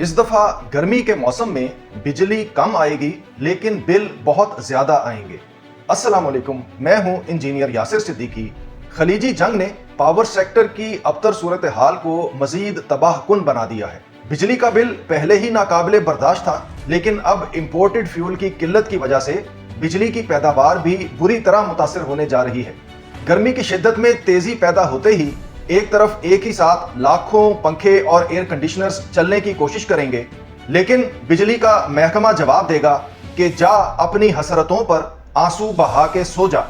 इस दफा गर्मी के मौसम में बिजली कम आएगी लेकिन बिल बहुत ज्यादा आएंगे। अस्सलाम वालेकुम, मैं हूं इंजीनियर यासिर सिद्दीकी। खलीजी जंग ने पावर सेक्टर की अबतर सूरत हाल को मजीद तबाहकुन बना दिया है। बिजली का बिल पहले ही नाकाबिले बर्दाश्त था, लेकिन अब इम्पोर्टेड फ्यूल की किल्लत की वजह से बिजली की पैदावार भी बुरी तरह मुतासिर होने जा रही है। गर्मी की शिद्दत में तेजी पैदा होते ही एक तरफ एक ही साथ लाखों पंखे और एयर कंडीशनर्स चलने की कोशिश करेंगे, लेकिन बिजली का महकमा जवाब देगा कि जा अपनी हसरतों पर आंसू बहा के सो जा।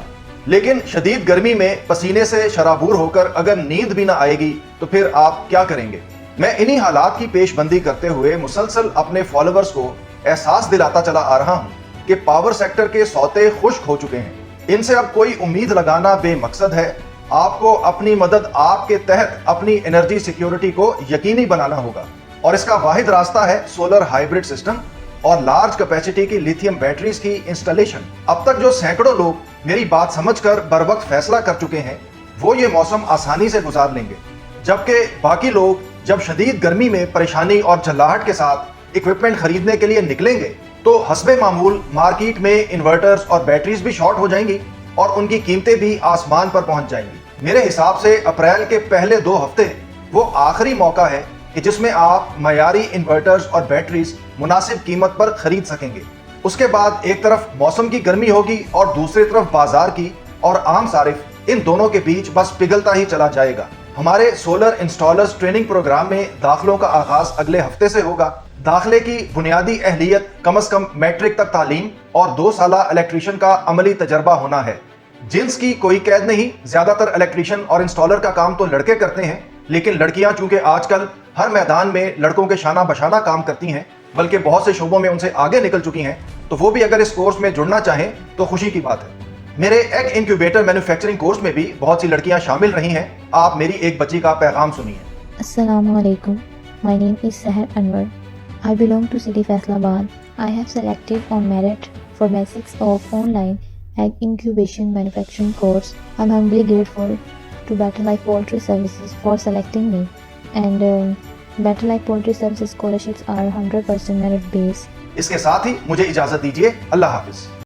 लेकिन शदीद गर्मी में पसीने से शराबूर होकर अगर नींद भी ना आएगी तो फिर आप क्या करेंगे। मैं इन्हीं हालात की पेशबंदी करते हुए मुसलसल अपने फॉलोअर्स को एहसास दिलाता चला आ रहा हूँ कि पावर सेक्टर के सौते खुश्क हो चुके हैं। इनसे अब कोई उम्मीद लगाना बेमकसद है। आपको अपनी मदद आपके तहत अपनी एनर्जी सिक्योरिटी को यकीनी बनाना होगा, और इसका वाहिद रास्ता है सोलर हाइब्रिड सिस्टम और लार्ज कैपेसिटी की लिथियम बैटरीज की इंस्टॉलेशन। अब तक जो सैकड़ों लोग मेरी बात समझकर बरवक्त फैसला कर चुके हैं, वो ये मौसम आसानी से गुजार लेंगे, जबकि बाकी लोग जब शदीद गर्मी में परेशानी और झल्लाहट के साथ इक्विपमेंट खरीदने के लिए निकलेंगे तो हस्बे मामूल मार्केट में इन्वर्टर्स और बैटरीज भी शॉर्ट हो जाएंगी और उनकी कीमतें भी आसमान पर पहुंच जाएंगी। मेरे हिसाब से अप्रैल के पहले 2 हफ्ते वो आखिरी मौका है कि जिसमें आप मयारी इन्वर्टर्स और बैटरीज मुनासिब कीमत पर खरीद सकेंगे। उसके बाद एक तरफ मौसम की गर्मी होगी और दूसरी तरफ बाजार की और आम सारिफ, इन दोनों के बीच बस पिघलता ही चला जाएगा। हमारे सोलर इंस्टॉलर्स ट्रेनिंग प्रोग्राम में दाखिलों का आगाज अगले हफ्ते से होगा। दाखिले की बुनियादी अहलियत कम से कम मैट्रिक तक तालीम और 2 साल इलेक्ट्रीशियन का अमली तजर्बा होना है। जिन्स की कोई कैद नहीं। ज्यादातर इलेक्ट्रीशियन और इंस्टॉलर का काम तो लड़के करते हैं, लेकिन लड़कियां चूंकि आजकल हर मैदान में लड़कों के शाना बशाना काम करती हैं, बल्कि बहुत से शोबों में उनसे आगे निकल चुकी हैं, तो वो भी अगर इस कोर्स में जुड़ना चाहें तो खुशी की बात है। मेरे एग इंक्यूबेटर मैन्युफैक्चरिंग कोर्स में भी बहुत सी लड़कियां शामिल रही हैं। आप मेरी एक बच्ची का पैगाम सुनिए। Assalamu alaikum. My name is Sahar Anwar. I belong to City Faisalabad. I have selected on merit for basics of online egg incubation manufacturing course. I'm humbly grateful to Better Life Poultry Services for selecting me. And Better Life Poultry Services scholarships are 100% merit based. इसके साथ ही मुझे इजाजत दीजिए। अल्लाह हाफिज।